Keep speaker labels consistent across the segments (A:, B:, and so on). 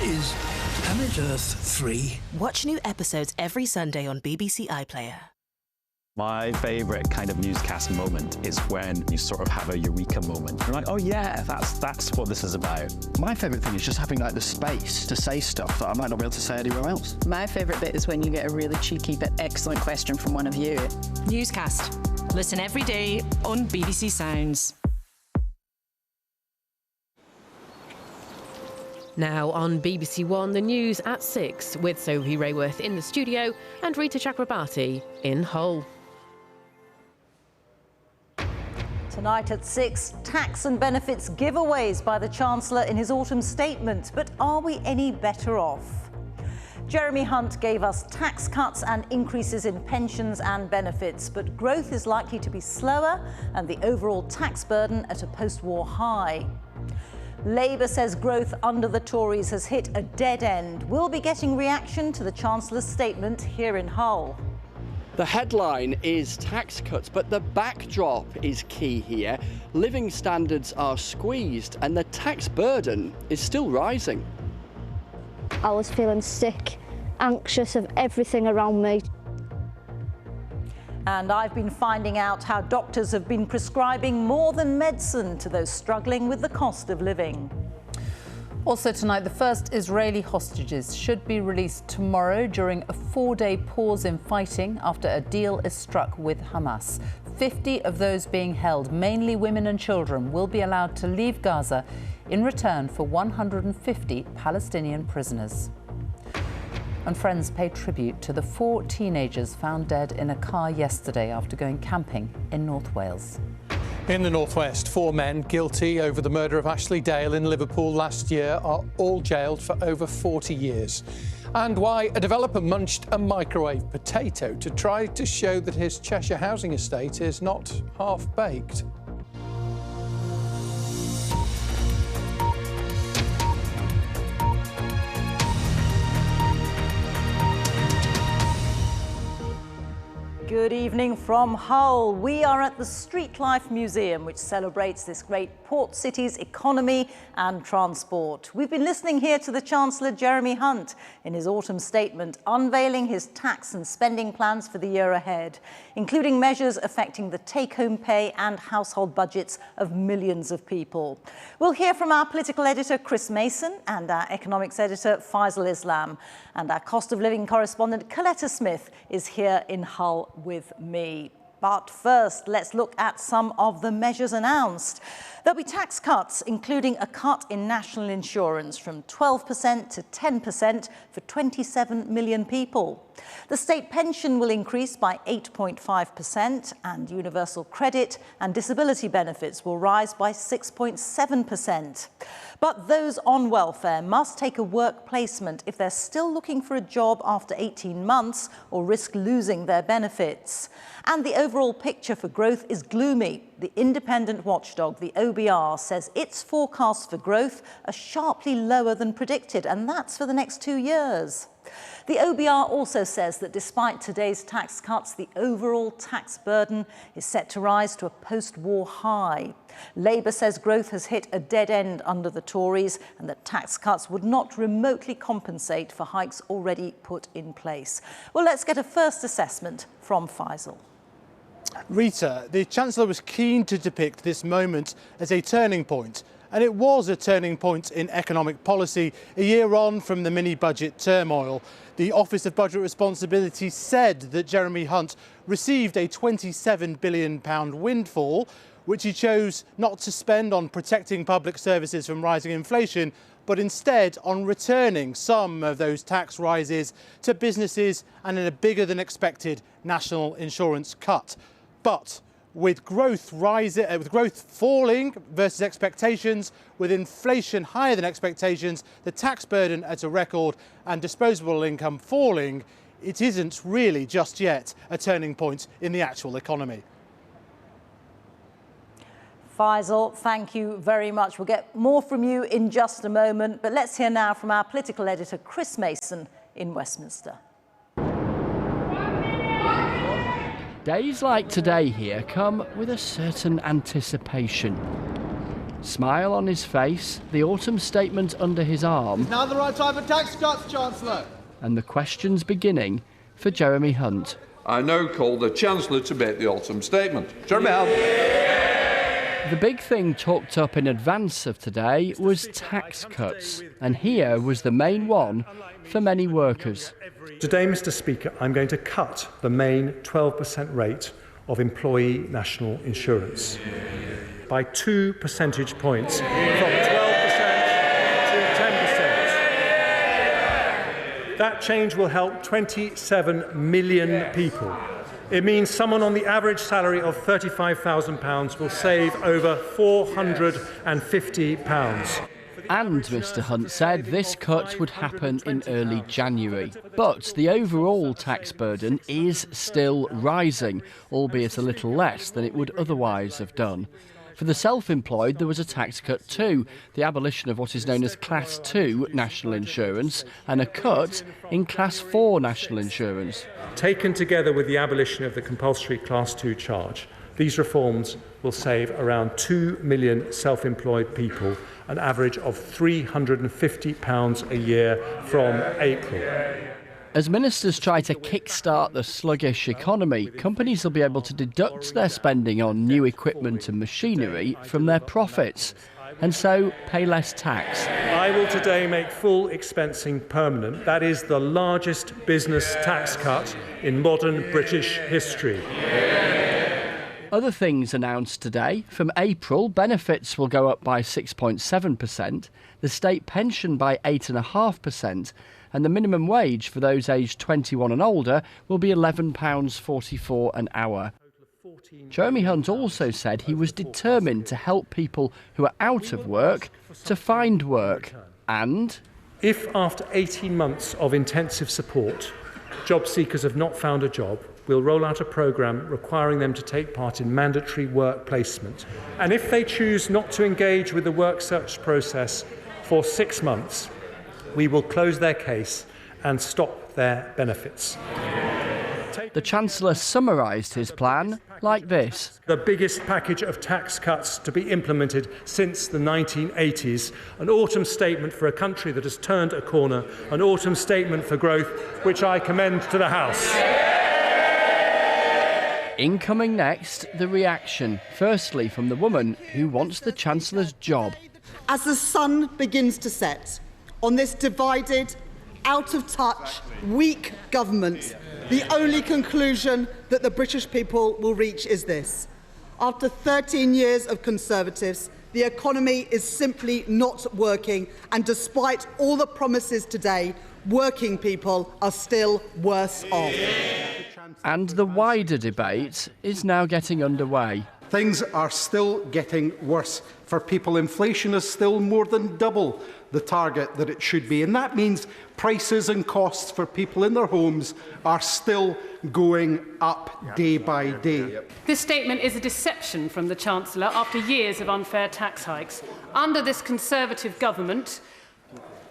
A: is Planet Earth 3.
B: Watch new episodes every Sunday on BBC iPlayer.
C: My favourite kind of newscast moment is when you sort of have a eureka moment. You're like, oh yeah, that's what this is about.
D: My favourite thing is just having like the space to say stuff that I might not be able to say anywhere else.
E: My favourite bit is when you get a really cheeky but excellent question from one of you.
F: Newscast. Listen every day on BBC Sounds.
G: Now on BBC One, the news at 6 with Sophie Raworth in the studio and Reeta Chakrabarti in Hull.
H: Tonight at 6, tax and benefits giveaways by the Chancellor in his autumn statement. But are we any better off? Jeremy Hunt gave us tax cuts and increases in pensions and benefits, but growth is likely to be slower and the overall tax burden at a post-war high. Labour says growth under the Tories has hit a dead end. We'll be getting reaction to the Chancellor's statement here in Hull.
I: The headline is tax cuts, but the backdrop is key here. Living standards are squeezed and the tax burden is still rising.
J: I was feeling sick, anxious of everything around me.
H: And I've been finding out how doctors have been prescribing more than medicine to those struggling with the cost of living.
K: Also tonight, the first Israeli hostages should be released tomorrow during a 4-day pause in fighting after a deal is struck with Hamas. 50 of those being held, mainly women and children, will be allowed to leave Gaza in return for 150 Palestinian prisoners. And friends pay tribute to the 4 teenagers found dead in a car yesterday after going camping in North Wales.
L: In the northwest, 4 men guilty over the murder of Ashley Dale in Liverpool last year are all jailed for over 40 years. And why a developer munched a microwave potato to try to show that his Cheshire housing estate is not half-baked.
H: Good evening from Hull. We are at the Street Life Museum, which celebrates this great port city's economy and transport. We've been listening here to the Chancellor Jeremy Hunt in his autumn statement, unveiling his tax and spending plans for the year ahead, including measures affecting the take-home pay and household budgets of millions of people. We'll hear from our political editor Chris Mason and our economics editor Faisal Islam, and our cost of living correspondent Coletta Smith is here in Hull with me. But first, let's look at some of the measures announced. There'll be tax cuts, including a cut in national insurance from 12% to 10% for 27 million people. The state pension will increase by 8.5%, and universal credit and disability benefits will rise by 6.7%. But those on welfare must take a work placement if they're still looking for a job after 18 months or risk losing their benefits. And the overall picture for growth is gloomy. The independent watchdog, the OBR, says its forecasts for growth are sharply lower than predicted, and that's for the next 2 years. The OBR also says that despite today's tax cuts, the overall tax burden is set to rise to a post-war high. Labour says growth has hit a dead end under the Tories and that tax cuts would not remotely compensate for hikes already put in place. Well, let's get a first assessment from Faisal.
M: Reeta, the Chancellor was keen to depict this moment as a turning point. And it was a turning point in economic policy a year on from the mini-budget turmoil. The Office of Budget Responsibility said that Jeremy Hunt received a £27 billion windfall, which he chose not to spend on protecting public services from rising inflation, but instead on returning some of those tax rises to businesses and in a bigger than expected national insurance cut. But with growth falling versus expectations, with inflation higher than expectations, the tax burden at a record and disposable income falling, it isn't really just yet a turning point in the actual economy.
H: Faisal, thank you very much. We'll get more from you in just a moment, but let's hear now from our political editor, Chris Mason in Westminster.
N: Days like today here come with a certain anticipation.
I: Smile on his face, the autumn statement under his arm.
N: Now the right time for tax cuts, Chancellor.
I: And the questions beginning for Jeremy Hunt.
O: I now call the Chancellor to make the autumn statement. Jeremy Hunt.
I: The big thing talked up in advance of today was tax cuts, and here was the main one for many workers.
P: Today, Mr. Speaker, I'm going to cut the main 12% rate of employee national insurance by 2 percentage points from 12% to 10%. That change will help 27 million people. It means someone on the average salary of £35,000 will save over £450.
I: And Mr Hunt said this cut would happen in early January. But the overall tax burden is still rising, albeit a little less than it would otherwise have done. For the self-employed, there was a tax cut too, the abolition of what is known as Class 2 national insurance and a cut in Class 4 national insurance.
P: Taken together with the abolition of the compulsory Class 2 charge, these reforms will save around 2 million self-employed people an average of £350 a year from April.
I: As ministers try to kickstart the sluggish economy, companies will be able to deduct their spending on new equipment and machinery from their profits, and so pay less tax.
P: I will today make full expensing permanent. That is the largest business tax cut in modern British history.
I: Other things announced today. From April, benefits will go up by 6.7%, the state pension by 8.5%, and the minimum wage for those aged 21 and older will be £11.44 an hour. Jeremy Hunt also said he was determined to help people who are out of work to find work. And
P: if after 18 months of intensive support, job seekers have not found a job, we'll roll out a programme requiring them to take part in mandatory work placement. And if they choose not to engage with the work search process for 6 months, we will close their case and stop their benefits.
I: The Chancellor summarised his plan like this.
P: The biggest package of tax cuts to be implemented since the 1980s, an autumn statement for a country that has turned a corner, an autumn statement for growth, which I commend to the House.
I: Incoming next, the reaction, firstly from the woman who wants the Chancellor's job.
Q: As the sun begins to set on this divided, out-of-touch, weak government, the only conclusion that the British people will reach is this. After 13 years of Conservatives, the economy is simply not working, and despite all the promises today, working people are still worse off.
I: And the wider debate is now getting underway.
R: Things are still getting worse for people. Inflation is still more than double the target that it should be. And that means prices and costs for people in their homes are still going up day by day.
S: This statement is a deception from the Chancellor after years of unfair tax hikes. Under this Conservative government,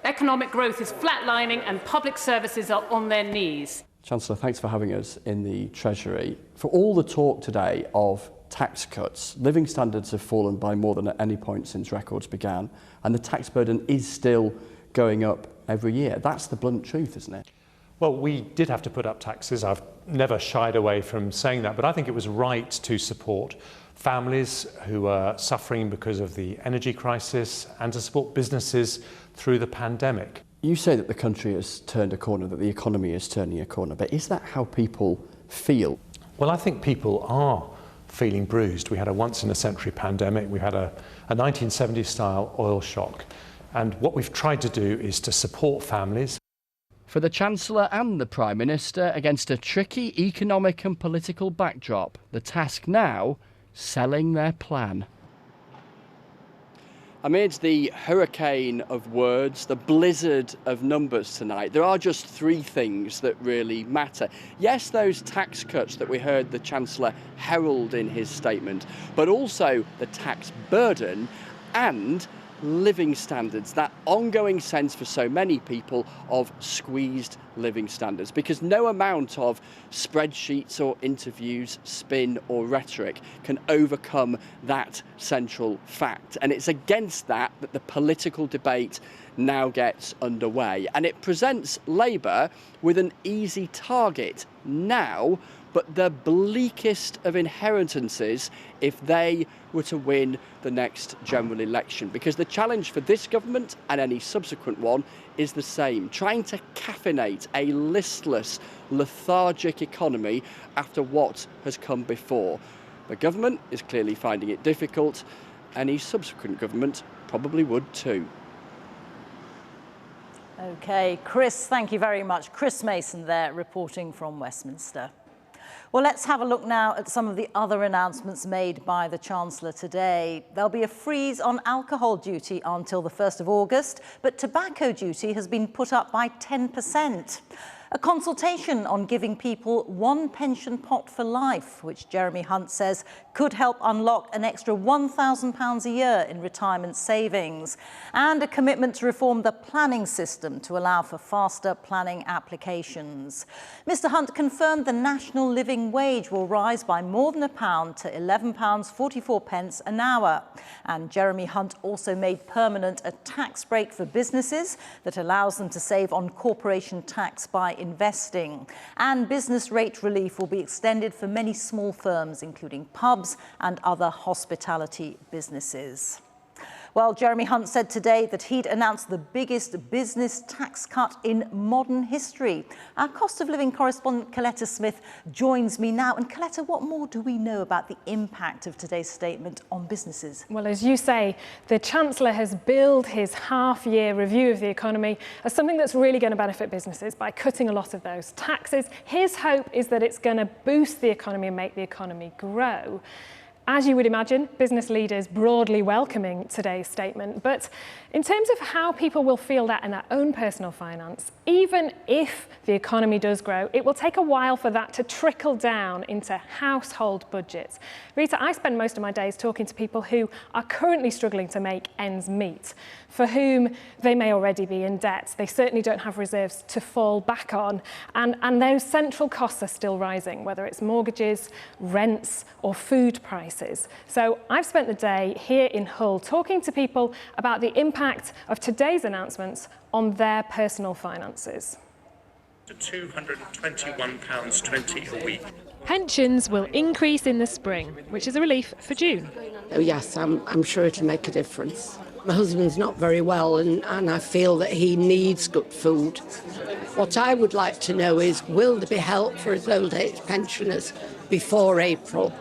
S: economic growth is flatlining and public services are on their knees.
I: Chancellor, thanks for having us in the Treasury. For all the talk today of tax cuts, living standards have fallen by more than at any point since records began, and the tax burden is still going up every year. That's the blunt truth, isn't it?
P: Well, we did have to put up taxes. I've never shied away from saying that, but I think it was right to support families who are suffering because of the energy crisis and to support businesses through the pandemic.
I: You say that the country has turned a corner, that the economy is turning a corner, but is that how people feel?
P: Well, I think people are feeling bruised. We had a once-in-a-century pandemic. We had a 1970s-style oil shock. And what we've tried to do is to support families.
I: For the Chancellor and the Prime Minister, against a tricky economic and political backdrop, the task now, selling their plan. Amid the hurricane of words, the blizzard of numbers tonight, there are just three things that really matter. Yes, those tax cuts that we heard the Chancellor herald in his statement, but also the tax burden and living standards, that ongoing sense for so many people of squeezed living standards, because no amount of spreadsheets or interviews, spin or rhetoric can overcome that central fact. And it's against that that the political debate now gets underway. And it presents Labour with an easy target now, but the bleakest of inheritances if they were to win the next general election. Because the challenge for this government and any subsequent one is the same, trying to caffeinate a listless, lethargic economy after what has come before. The government is clearly finding it difficult. Any subsequent government probably would too.
H: OK, Chris, thank you very much. Chris Mason there reporting from Westminster. Well, let's have a look now at some of the other announcements made by the Chancellor today. There'll be a freeze on alcohol duty until the 1st of August, but tobacco duty has been put up by 10%. A consultation on giving people one pension pot for life, which Jeremy Hunt says could help unlock an extra £1,000 a year in retirement savings. And a commitment to reform the planning system to allow for faster planning applications. Mr Hunt confirmed the national living wage will rise by more than £1 to £11.44 an hour. And Jeremy Hunt also made permanent a tax break for businesses that allows them to save on corporation tax by investing. And business rate relief will be extended for many small firms, including pubs and other hospitality businesses. Well, Jeremy Hunt said today that he'd announced the biggest business tax cut in modern history. Our cost of living correspondent Coletta Smith joins me now. And Coletta, what more do we know about the impact of today's statement on businesses?
S: Well, as you say, the Chancellor has billed his half-year review of the economy as something that's really going to benefit businesses by cutting a lot of those taxes. His hope is that it's going to boost the economy and make the economy grow. As you would imagine, business leaders broadly welcoming today's statement. But in terms of how people will feel that in their own personal finance, even if the economy does grow, it will take a while for that to trickle down into household budgets. Rita, I spend most of my days talking to people who are currently struggling to make ends meet, for whom they may already be in debt. They certainly don't have reserves to fall back on. And those central costs are still rising, whether it's mortgages, rents or food prices. So I've spent the day here in Hull talking to people about the impact of today's announcements on their personal finances.
T: To £221.20 a week.
U: Pensions will increase in the spring, which is a relief for June.
V: Oh yes, I'm sure it'll make a difference. My husband's not very well and I feel that he needs good food. What I would like to know is, will there be help for his old age pensioners before April?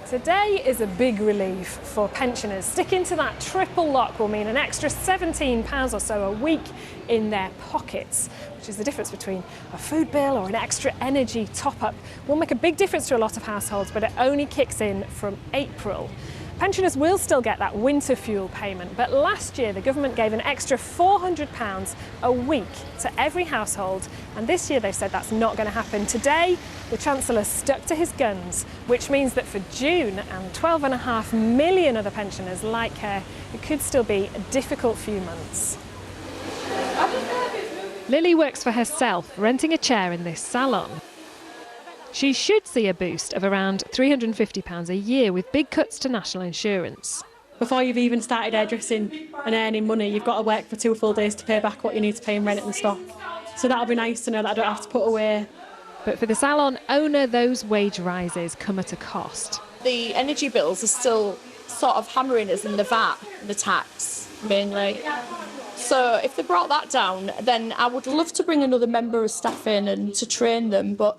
S: Today is a big relief for pensioners. Sticking to that triple lock will mean an extra £17 or so a week in their pockets, which is the difference between a food bill or an extra energy top-up. Will make a big difference to a lot of households, but it only kicks in from April. Pensioners will still get that winter fuel payment, but last year the government gave an extra £400 a week to every household, and this year they've said that's not going to happen. Today, the Chancellor stuck to his guns, which means that for June and 12.5 million other pensioners like her, it could still be a difficult few months.
U: Lily works for herself, renting a chair in this salon. She should see a boost of around £350 a year with big cuts to national insurance.
W: Before you've even started hairdressing and earning money, you've got to work for 2 full days to pay back what you need to pay in rent and stock. So that'll be nice to know that I don't have to put away.
U: But for the salon owner, those wage rises come at a cost.
X: The energy bills are still sort of hammering us in the VAT, the tax mainly. So if they brought that down, then I would love to bring another member of staff in and to train them, but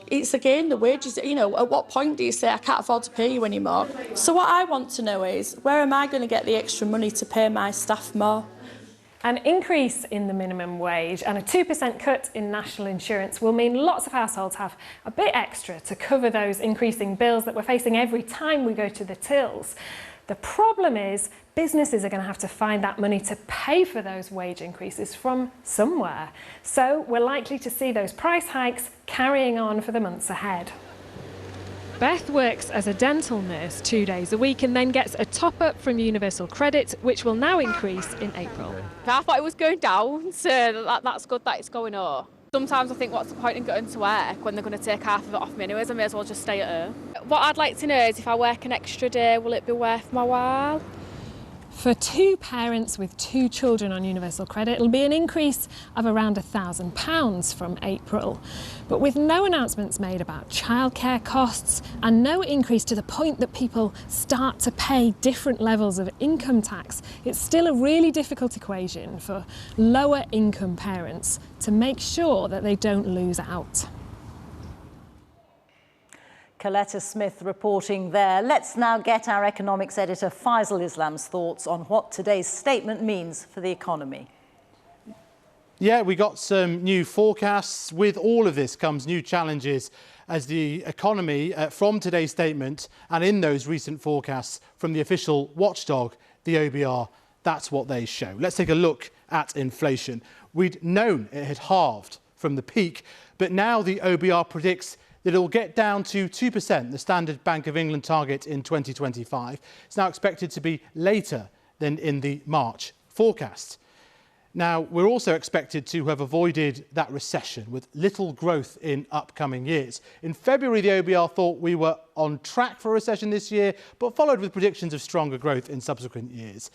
X: it's again the wages, you know, at what point do you say I can't afford to pay you anymore? So what I want to know is, where am I going to get the extra money to pay my staff more?
S: An increase in the minimum wage and a 2% cut in national insurance will mean lots of households have a bit extra to cover those increasing bills that we're facing every time we go to the tills. The problem is businesses are going to have to find that money to pay for those wage increases from somewhere. So we're likely to see those price hikes carrying on for the months ahead.
U: Beth works as a dental nurse 2 days a week and then gets a top-up from Universal Credit, which will now increase in April.
A: I thought it was going down, so that's good that it's going up. Sometimes I think, what's the point in going to work when they're going to take half of it off me anyways? I may as well just stay at home. What I'd like to know is, if I work an extra day, will it be worth my while?
U: For two parents with 2 children on Universal Credit, it'll be an increase of around £1,000 from April. But with no announcements made about childcare costs and no increase to the point that people start to pay different levels of income tax, it's still a really difficult equation for lower income parents to make sure that they don't lose out.
H: Coletta Smith reporting there. Let's now get our economics editor Faisal Islam's thoughts on what today's statement means for the economy.
M: Yeah, we got some new forecasts. With all of this comes new challenges as the economy, from today's statement and in those recent forecasts from the official watchdog, the OBR, that's what they show. Let's take a look at inflation. We'd known it had halved from the peak, but now the OBR predicts that it will get down to 2%, the Standard Bank of England target in 2025. It's now expected to be later than in the March forecast. Now, we're also expected to have avoided that recession with little growth in upcoming years. In February, the OBR thought we were on track for a recession this year, but followed with predictions of stronger growth in subsequent years.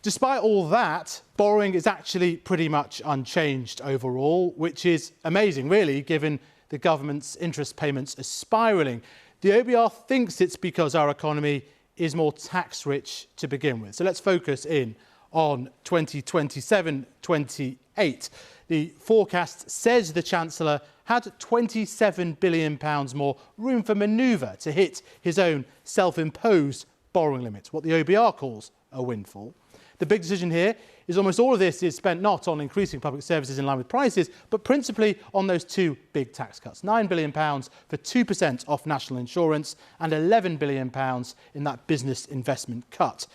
M: Despite all that, borrowing is actually pretty much unchanged overall, which is amazing, really, given the government's interest payments are spiralling. The OBR thinks it's because our economy is more tax-rich to begin with. So let's focus in on 2027-28. The forecast says the Chancellor had £27 billion more room for manoeuvre to hit his own self-imposed borrowing limit, what the OBR calls a windfall. The big decision here is almost all of this is spent not on increasing public services in line with prices, but principally on those 2 big tax cuts. £9 billion for 2% off national insurance and £11 billion in that business investment cut.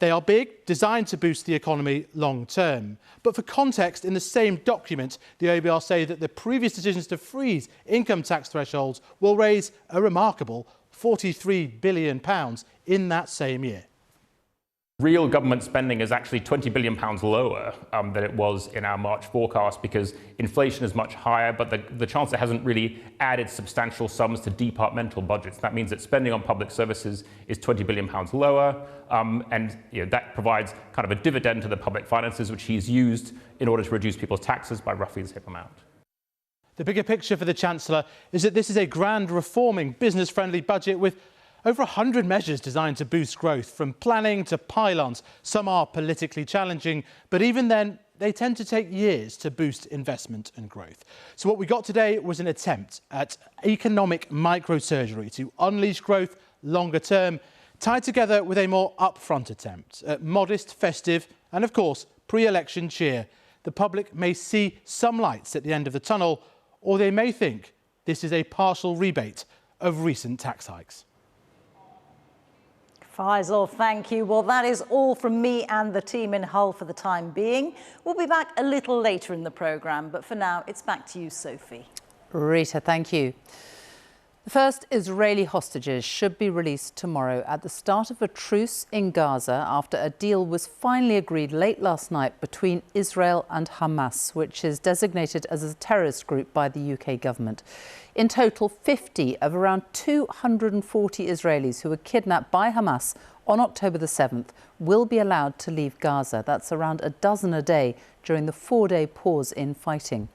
M: They are big, designed to boost the economy long term. But for context, in the same document, the OBR say that the previous decisions to freeze income tax thresholds will raise a remarkable £43 billion in that same year.
B: Real government spending is actually £20 billion lower than it was in our March forecast, because inflation is much higher, but the Chancellor hasn't really added substantial sums to departmental budgets. That means that spending on public services is £20 billion lower, and that provides kind of a dividend to the public finances, which he's used in order to reduce people's taxes by roughly the same amount.
M: The bigger picture for the Chancellor is that this is a grand reforming, business-friendly budget with over 100 measures designed to boost growth, from planning to pylons. Some are politically challenging, but even then, they tend to take years to boost investment and growth. So what we got today was an attempt at economic microsurgery to unleash growth longer term, tied together with a more upfront attempt at modest, festive and, of course, pre-election cheer. The public may see some lights at the end of the tunnel, or they may think this is a partial rebate of recent tax hikes.
H: Faisal, thank you. Well, that is all from me and the team in Hull for the time being. We'll be back a little later in the programme, but for now, it's back to you, Sophie.
K: Reeta, thank you. The first Israeli hostages should be released tomorrow at the start of a truce in Gaza after a deal was finally agreed late last night between Israel and Hamas, which is designated as a terrorist group by the UK government. In total, 50 of around 240 Israelis who were kidnapped by Hamas on October the 7th will be allowed to leave Gaza. That's around a dozen a day during the 4-day pause in fighting.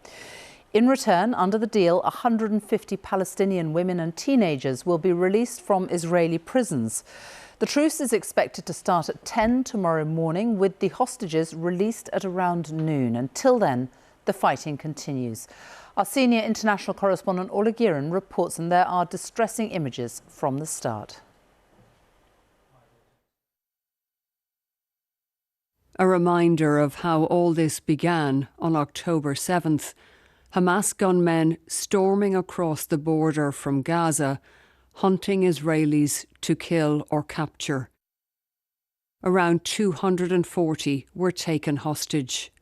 K: In return, under the deal, 150 Palestinian women and teenagers will be released from Israeli prisons. The truce is expected to start at 10 tomorrow morning, with the hostages released at around noon. Until then, the fighting continues. Our senior international correspondent Ola Giran reports, and there are distressing images from the start.
C: A reminder of how all this began on October 7th. Hamas gunmen storming across the border from Gaza, hunting Israelis to kill or capture. Around 240 were taken hostage.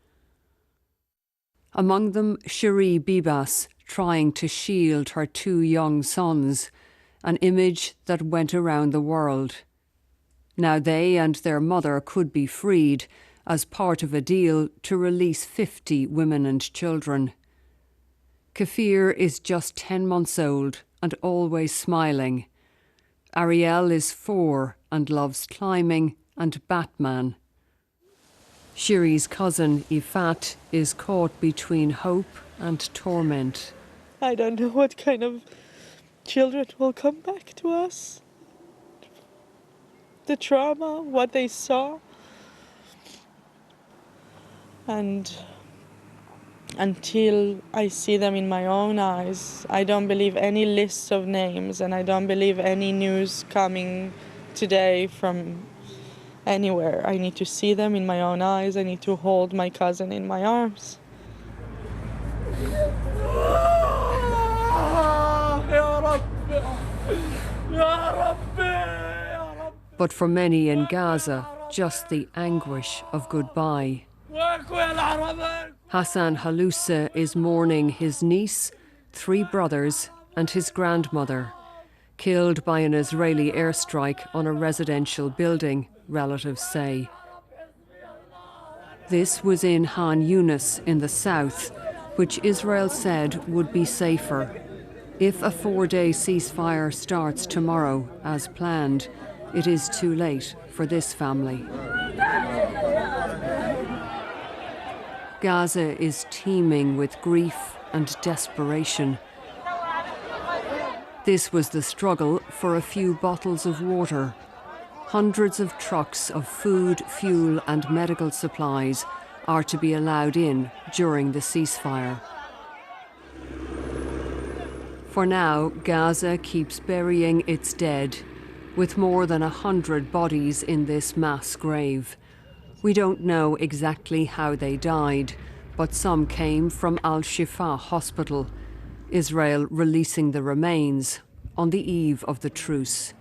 C: Among them, Cherie Bibas, trying to shield her 2 young sons, an image that went around the world. Now they and their mother could be freed as part of a deal to release 50 women and children. Kafir is just 10 months old and always smiling. Ariel is 4 and loves climbing and Batman. Shiri's cousin Ifat is caught between hope and torment.
D: I don't know what kind of children will come back to us. The trauma, what they saw. And until I see them in my own eyes, I don't believe any lists of names, and I don't believe any news coming today from anywhere. I need to see them in my own eyes. I need to hold my cousin in my arms.
C: But for many in Gaza, just the anguish of goodbye. Hassan Halousa is mourning his niece, 3 brothers and his grandmother, killed by an Israeli airstrike on a residential building, relatives say. This was in Han Yunis in the south, which Israel said would be safer. If a 4-day ceasefire starts tomorrow, as planned, it is too late for this family. Gaza is teeming with grief and desperation. This was the struggle for a few bottles of water. Hundreds of trucks of food, fuel and medical supplies are to be allowed in during the ceasefire. For now, Gaza keeps burying its dead, with more than 100 bodies in this mass grave. We don't know exactly how they died, but some came from Al-Shifa hospital, Israel releasing the remains on the eve of the truce.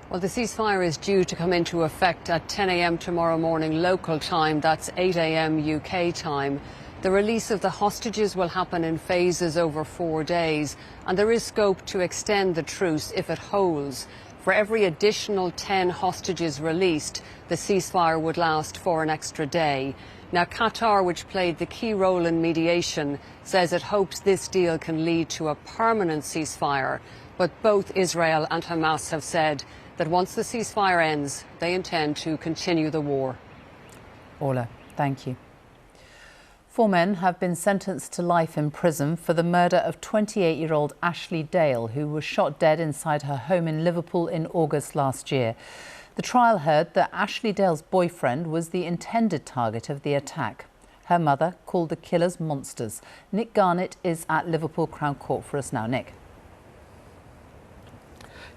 C: Well, the ceasefire is due to come into effect at 10 a.m. tomorrow morning local time. That's 8 a.m. UK time. The release of the hostages will happen in phases over 4 days, and there is scope to extend the truce if it holds. For every additional 10 hostages released, the ceasefire would last for an extra day. Now, Qatar, which played the key role in mediation, says it hopes this deal can lead to a permanent ceasefire. But both Israel and Hamas have said that once the ceasefire ends, they intend to continue the war.
K: Orla, thank you. 4 men have been sentenced to life in prison for the murder of 28-year-old Ashley Dale, who was shot dead inside her home in Liverpool in August last year. The trial heard that Ashley Dale's boyfriend was the intended target of the attack. Her mother called the killers monsters. Nick Garnett is at Liverpool Crown Court for us now. Nick.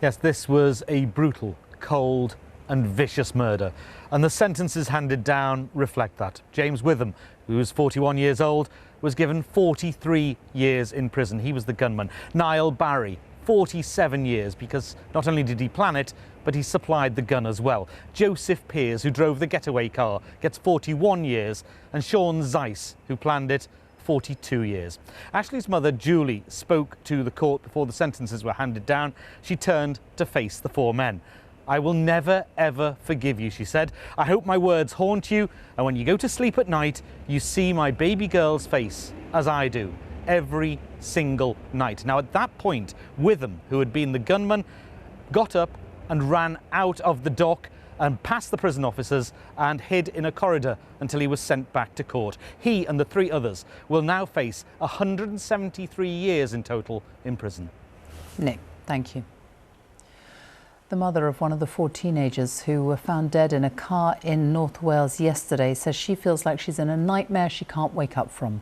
E: Yes, this was a brutal, cold and vicious murder, and the sentences handed down reflect that. James Witham, who was 41 years old, was given 43 years in prison. He was the gunman. Niall Barry, 47 years, because not only did he plan it, but he supplied the gun as well. Joseph Pears, who drove the getaway car, gets 41 years, and Sean Zeiss, who planned it, 42 years. Ashley's mother, Julie, spoke to the court before the sentences were handed down. She turned to face the 4 men. "I will never, ever forgive you," she said. "I hope my words haunt you, and when you go to sleep at night, you see my baby girl's face, as I do, every single night." Now, at that point, Witham, who had been the gunman, got up and ran out of the dock and past the prison officers and hid in a corridor until he was sent back to court. He and the 3 others will now face 173 years in total in prison.
K: Nick, thank you. The mother of one of the 4 teenagers who were found dead in a car in North Wales yesterday says she feels like she's in a nightmare she can't wake up from.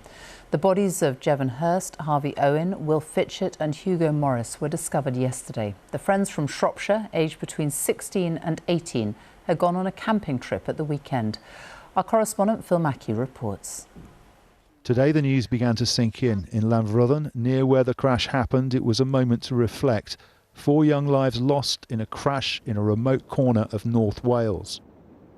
K: The bodies of Jevon Hurst, Harvey Owen, Will Fitchett and Hugo Morris were discovered yesterday. The friends from Shropshire, aged between 16 and 18, had gone on a camping trip at the weekend. Our correspondent Phil Mackey reports.
F: Today the news began to sink in Llanfrothen, near where the crash happened. It was a moment to reflect. 4 young lives lost in a crash in a remote corner of North Wales.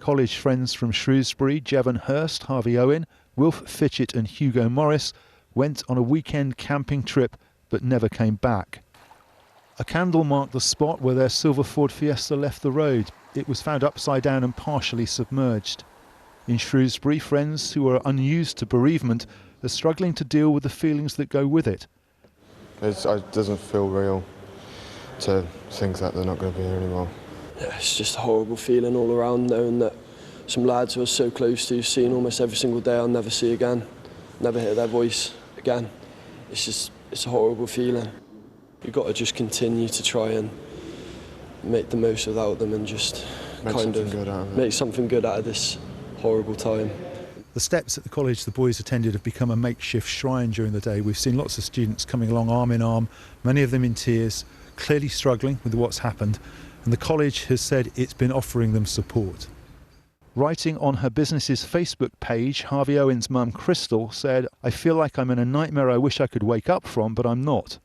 F: College friends from Shrewsbury, Jevon Hurst, Harvey Owen, Wilf Fitchett and Hugo Morris went on a weekend camping trip but never came back. A candle marked the spot where their silver Ford Fiesta left the road. It was found upside down and partially submerged. In Shrewsbury, friends who are unused to bereavement are struggling to deal with the feelings that go with it.
G: It doesn't feel real to think that they're not going to be here anymore.
J: Yeah, it's just a horrible feeling all around, knowing that some lads who are so close to, seen almost every single day, I'll never see again, never hear their voice again. It's a horrible feeling. You've got to just continue to try and make the most without them and just make something good out of this horrible time.
F: The steps at the college the boys attended have become a makeshift shrine during the day. We've seen lots of students coming along arm in arm, many of them in tears, clearly struggling with what's happened, and the college has said it's been offering them support. Writing on her business's Facebook page, Harvey Owen's mum, Crystal, said, "I feel like I'm in a nightmare I wish I could wake up from, but I'm not."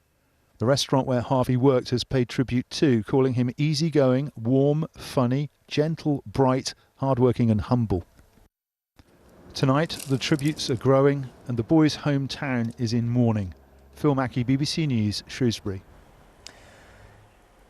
F: The restaurant where Harvey worked has paid tribute too, calling him easygoing, warm, funny, gentle, bright, hardworking and humble. Tonight, the tributes are growing and the boys' hometown is in mourning. Phil Mackey, BBC News, Shrewsbury.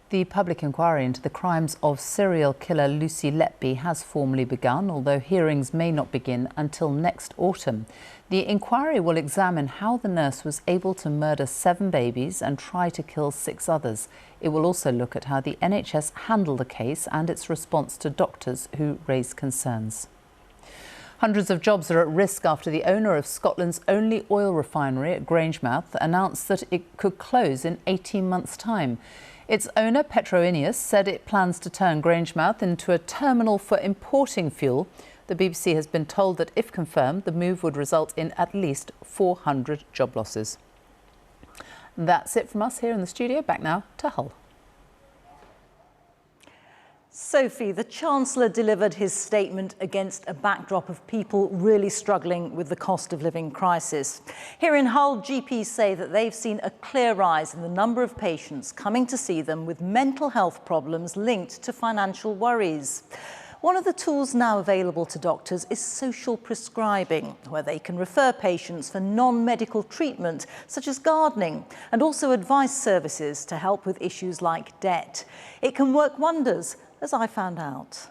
K: The public inquiry into the crimes of serial killer Lucy Letby has formally begun, although hearings may not begin until next autumn. The inquiry will examine how the nurse was able to murder 7 babies and try to kill 6 others. It will also look at how the NHS handled the case and its response to doctors who raised concerns. Hundreds of jobs are at risk after the owner of Scotland's only oil refinery at Grangemouth announced that it could close in 18 months' time. Its owner, Petro Ineos, said it plans to turn Grangemouth into a terminal for importing fuel. The BBC has been told that, if confirmed, the move would result in at least 400 job losses. That's it from us here in the studio. Back now to Hull.
H: Sophie, the Chancellor delivered his statement against a backdrop of people really struggling with the cost of living crisis. Here in Hull, GPs say that they've seen a clear rise in the number of patients coming to see them with mental health problems linked to financial worries. One of the tools now available to doctors is social prescribing, where they can refer patients for non-medical treatment, such as gardening, and also advice services to help with issues like debt. It can work wonders, as I found out.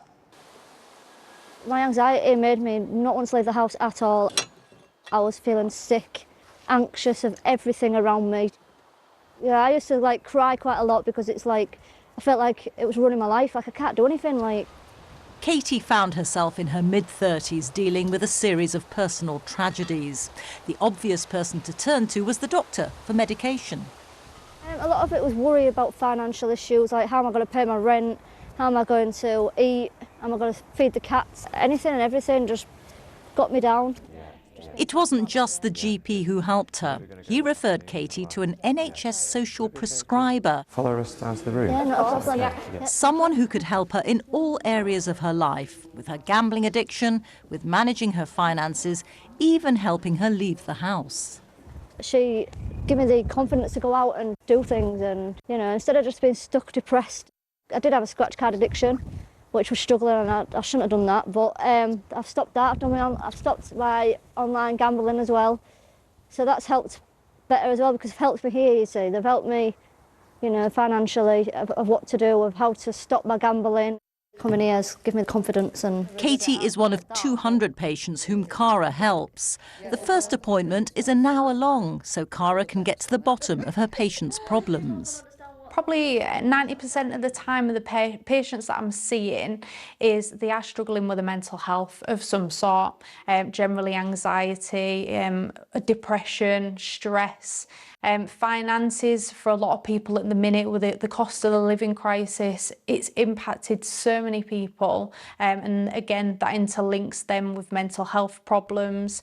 L: My anxiety made me not want to leave the house at all. I was feeling sick, anxious of everything around me. Yeah, I used to cry quite a lot because it's I felt like it was running my life, like I can't do anything.
H: Katie found herself in her mid-30s dealing with a series of personal tragedies. The obvious person to turn to was the doctor for medication.
L: A lot of it was worry about financial issues, like how am I going to pay my rent? How am I going to eat? Am I going to feed the cats? Anything and everything just got me down.
H: It wasn't just the GP who helped her. He referred Katie to an NHS social prescriber.
T: Follow us down to the room.
L: Yeah, not a problem.
T: Yeah.
H: Someone who could help her in all areas of her life, with her gambling addiction, with managing her finances, even helping her leave the house.
L: She gave me the confidence to go out and do things and, instead of just being stuck depressed. I did have a scratch card addiction, which was struggling, and I shouldn't have done that, but I've stopped that. I've stopped my online gambling as well, so that's helped better as well, because they've helped me here, you see. They've helped me, financially, of what to do, of how to stop my gambling. Coming here has given me the confidence. And
H: Katie is one of 200 patients whom Cara helps. The first appointment is an hour long, so Cara can get to the bottom of her patients' problems.
Y: Probably 90% of the time of the patients that I'm seeing is they are struggling with a mental health of some sort, generally anxiety, depression, stress, finances. For a lot of people at the minute with the cost of the living crisis, it's impacted so many people, and again that interlinks them with mental health problems.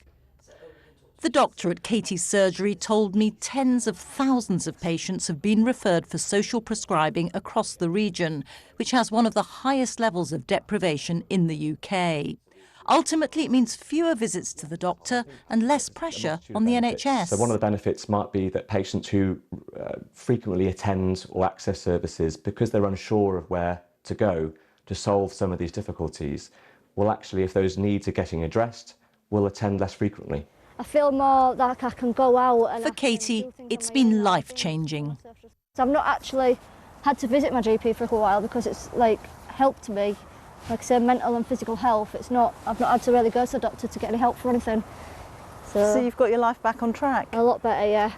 Y: The doctor at Katie's surgery told me tens of thousands of patients have been referred for social prescribing across the region, which has one of the highest levels of deprivation in the UK. Ultimately, it means fewer visits to the doctor and less pressure on the NHS.
T: So one of the benefits might be that patients who frequently attend or access services, because they're unsure of where to go to solve some of these difficulties, will actually, if those needs are getting addressed, will attend less frequently.
L: I feel more like I can go out. And
H: For Katie, it's been life-changing.
L: So I've not actually had to visit my GP for a while because it's like helped me, like I said, mental and physical health. I've not had to really go to the doctor to get any help for anything.
H: So you've got your life back on track?
L: A lot better, yeah.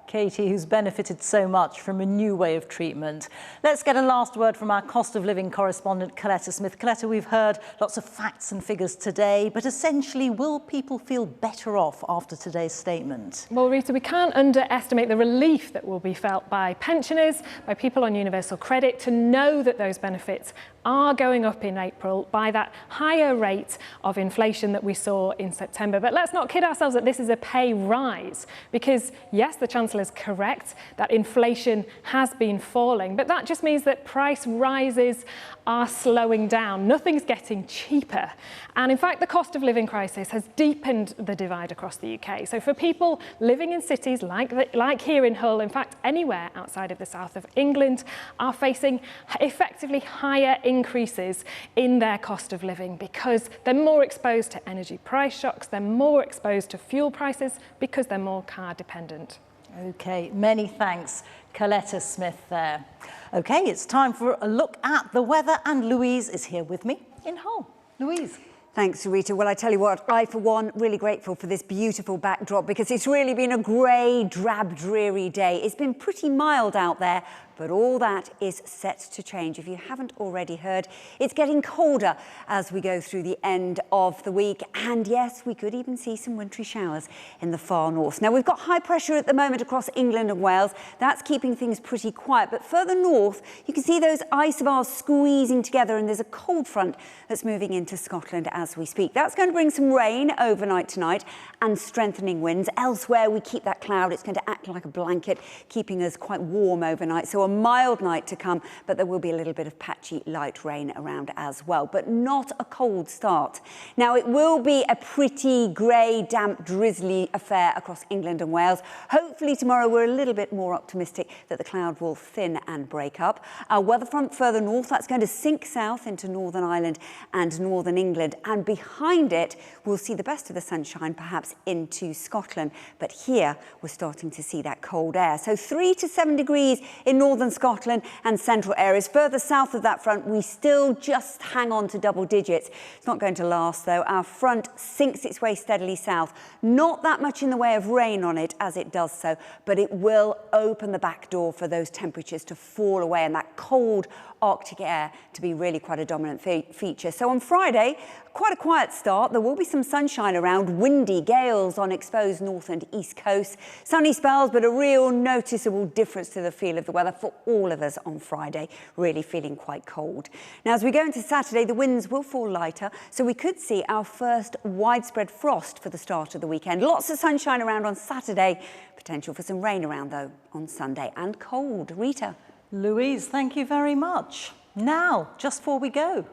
H: Katie, who's benefited so much from a new way of treatment. Let's get a last word from our cost of living correspondent, Coletta Smith. Coletta, we've heard lots of facts and figures today, but essentially, will people feel better off after today's statement?
U: Well, Rita, we can't underestimate the relief that will be felt by pensioners, by people on universal credit, to know that those benefits are going up in April by that higher rate of inflation that we saw in September. But let's not kid ourselves that this is a pay rise, because yes, the Chancellor is correct that inflation has been falling, but that just means that price rises are slowing down. Nothing's getting cheaper. And in fact, the cost of living crisis has deepened the divide across the UK. So for people living in cities like here in Hull, in fact, anywhere outside of the south of England, are facing effectively higher increases in their cost of living because they're more exposed to energy price shocks, they're more exposed to fuel prices because they're more car dependent.
H: OK, many thanks, Coletta Smith there. OK, it's time for a look at the weather, and Louise is here with me in Hull. Louise.
N: Thanks, Rita. Well, I tell you what, I, for one, really grateful for this beautiful backdrop because it's really been a grey, drab, dreary day. It's been pretty mild out there, but all that is set to change. If you haven't already heard, it's getting colder as we go through the end of the week. And yes, we could even see some wintry showers in the far north. Now, we've got high pressure at the moment across England and Wales. That's keeping things pretty quiet. But further north, you can see those isobars squeezing together, and there's a cold front that's moving into Scotland as we speak. That's going to bring some rain overnight tonight and strengthening winds. Elsewhere, we keep that cloud. It's going to act like a blanket, keeping us quite warm overnight. So a mild night to come, but there will be a little bit of patchy light rain around as well, but not a cold start. Now, it will be a pretty grey, damp, drizzly affair across England and Wales. Hopefully tomorrow we're a little bit more optimistic that the cloud will thin and break up. Our weather front further north, that's going to sink south into Northern Ireland and Northern England, and behind it we'll see the best of the sunshine perhaps into Scotland, but here we're starting to see that cold air. So 3 to 7 degrees in northern Scotland and central areas. Further south of that front, we still just hang on to double digits. It's not going to last, though. Our front sinks its way steadily south. Not that much in the way of rain on it as it does so, but it will open the back door for those temperatures to fall away and that cold Arctic air to be really quite a dominant feature. So on Friday, quite a quiet start. There will be some sunshine around, windy gales on exposed north and east coast. Sunny spells, but a real noticeable difference to the feel of the weather for all of us on Friday, really feeling quite cold. Now, as we go into Saturday, the winds will fall lighter, so we could see our first widespread frost for the start of the weekend. Lots of sunshine around on Saturday, potential for some rain around, though, on Sunday, and cold. Rita.
H: Louise, thank you very much. Now, just before we go.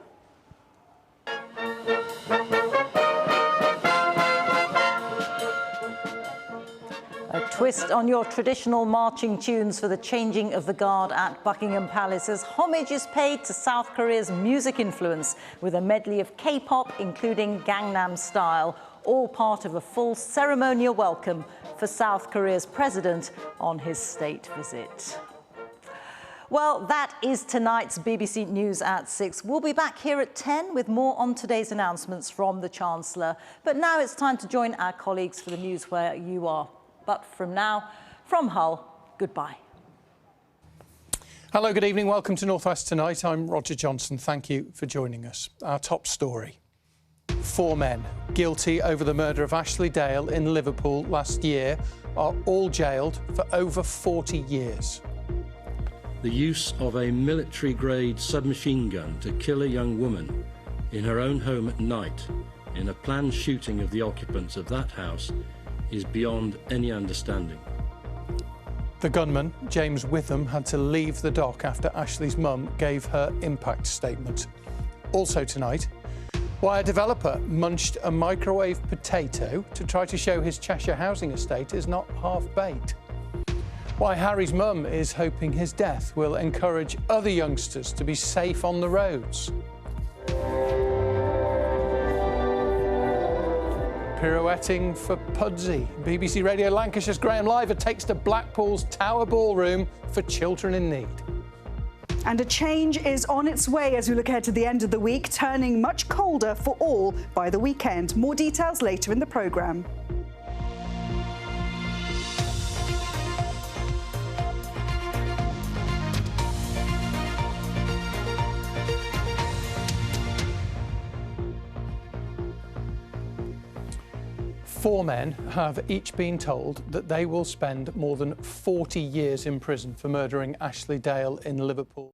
H: A twist on your traditional marching tunes for the changing of the guard at Buckingham Palace as homage is paid to South Korea's music influence with a medley of K-pop, including Gangnam Style, all part of a full ceremonial welcome for South Korea's president on his state visit. Well, that is tonight's BBC News at 6. We'll be back here at 10 with more on today's announcements from the Chancellor. But now it's time to join our colleagues for the news where you are. But from now, from Hull, goodbye.
O: Hello, good evening. Welcome to North West Tonight. I'm Roger Johnson. Thank you for joining us. Our top story. 4 men guilty over the murder of Ashley Dale in Liverpool last year are all jailed for over 40 years.
P: The use of a military-grade submachine gun to kill a young woman in her own home at night in a planned shooting of the occupants of that house is beyond any understanding.
O: The gunman, James Witham, had to leave the dock after Ashley's mum gave her impact statement. Also tonight, why a developer munched a microwave potato to try to show his Cheshire housing estate is not half-baked. Why Harry's mum is hoping his death will encourage other youngsters to be safe on the roads. pirouetting for Pudsey. BBC Radio Lancashire's Graham Liver takes to Blackpool's Tower Ballroom for children in need.
I: And a change is on its way as we look ahead to the end of the week, turning much colder for all by the weekend. More details later in the programme.
O: Four men have each been told that they will spend more than 40 years in prison for murdering Ashley Dale in Liverpool.